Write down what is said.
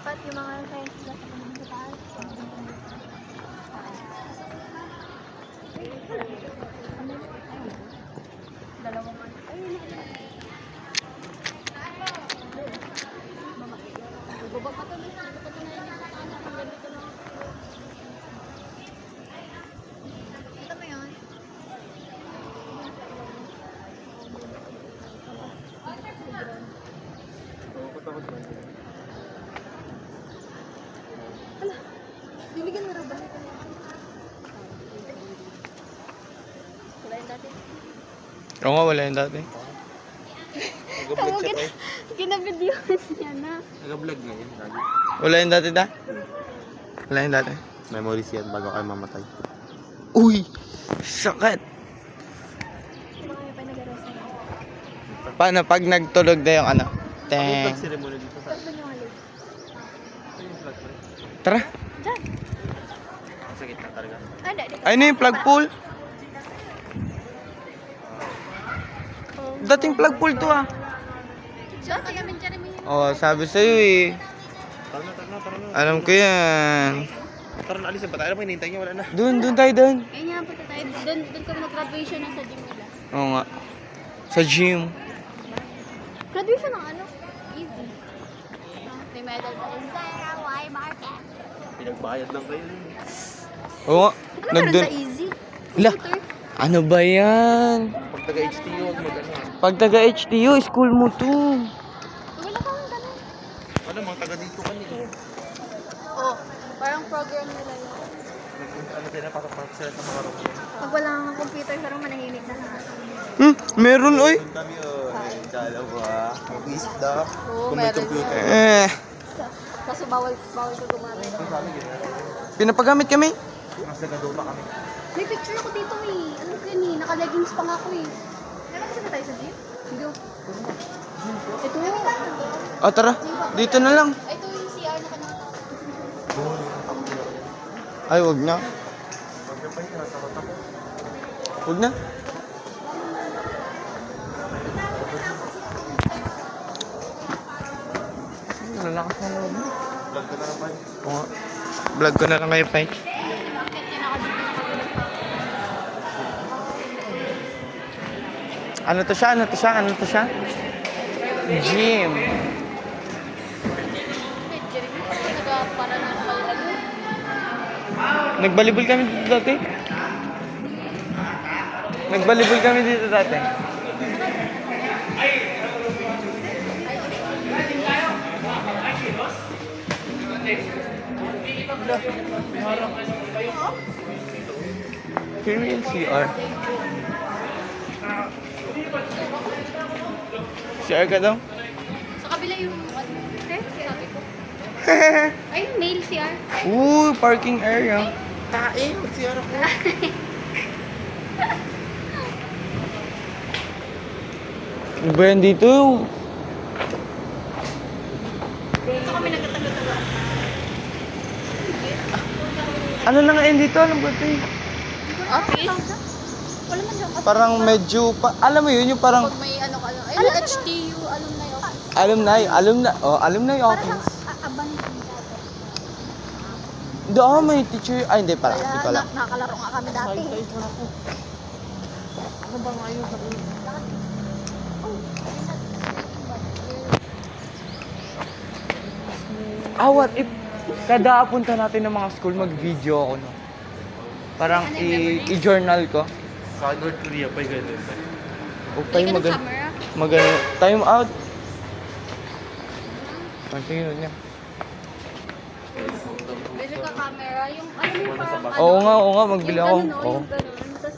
Lipat yung mga science na sa taas. Dalawang ano. Baba pa to. Hindi pa to narinig sa anak. Ang ganito lang. Ito mo yun? Ala, diligan mo rin ba? Wala yung dati. Oo nga, wala yung dati. Nag-vlog siya pa eh. Ginabidyo niya na. Nag-vlog ngayon. Wala yung dati da? Wala yung dati. Memories yan bago kayo mamatay. Uy! Sakit! Baka may panagarosa na. Paano pag nagtulog na yung ano? Ano Teng. vlog ceremony dito sa... Saan yung alin? Ano yung vlog pa? Tara! Diyan. Sa gitna talaga. Ah, hindi. Ay na yung plug pool. Dating plug pool to ah. Diyan, kaya menjari mo yun. Oh, sabi sa'yo eh. Tara na. Alam ko yan. Tara na, alisin pa tayo. Alam mo, hinihintay niya, wala na. Doon tayo doon. Ayun nga, punta tayo. Doon kami mag-graduation na sa gym nila. Oo nga. Sa gym. Graduation ng ano? Easy. May medal pa rin. Sarah Y. Marquez. Pinagbayad lang kayo. Oo nga. Ano meron sa easy? La, Computer? ano ba yan? Pag taga-HTU, huwag mag-ano. Pag taga-HTU, school mo to. Wala kang ganun. Ano, mga taga dito kanina. Oo. Parang program nila yun. Ano sila, pasok sila sa mga room. Pag wala kang computer, parang manahimik na lahat. Meron oy. Doon kami, dalawa. Mag-isip na. Oo, Kung may meron computer. Kaso bawal ka gumamit. Ito sa amin, gano'n. Pinapagamit kami. Mas nagadopa kami. May picture ako dito eh. Ano ko yun eh. Naka-leggings pa nga ako eh. Nakasama ba tayo sa gym? Hindi. Ito. O tara, dito na lang. Ito yung CR na kanina. Ay, wag na. Wag na. Lalakas na loob mo. Vlog ka na naman. Oo. Vlog ko na lang kayo, Pai. Ano to siya? Gym. Para na ano. Nagbalibol kami dito dati. Female CR. CR ka daw? Sa kabila yung ano. Sabi ko. Ay, male CR. Parking area. Tae, magsiyara ko. Ano ba yan dito? Ito kami nagkataga-taga. Ano na nga yan dito? Alam ko ito eh. Office? Wala man dyan. Parang medyo, alam mo yun, yung parang Pag may ano ka lang. Ay, may HTU, alumni office. alumni office. Aban. Doon may teacher, hindi pala, hindi pala. Nakakalaro nga kami dati. Ano ba nga yun? What if kada punta natin ng mga school, mag-video ako, no? Parang i-journal ko. Sa North Korea pa yung gano'n ba? O tayo Camera? time out. Tingnan niya. Bili ka camera. Yung ano yung parang Oo nga, magbili ako. Yung ganun, Oo. yung ganun.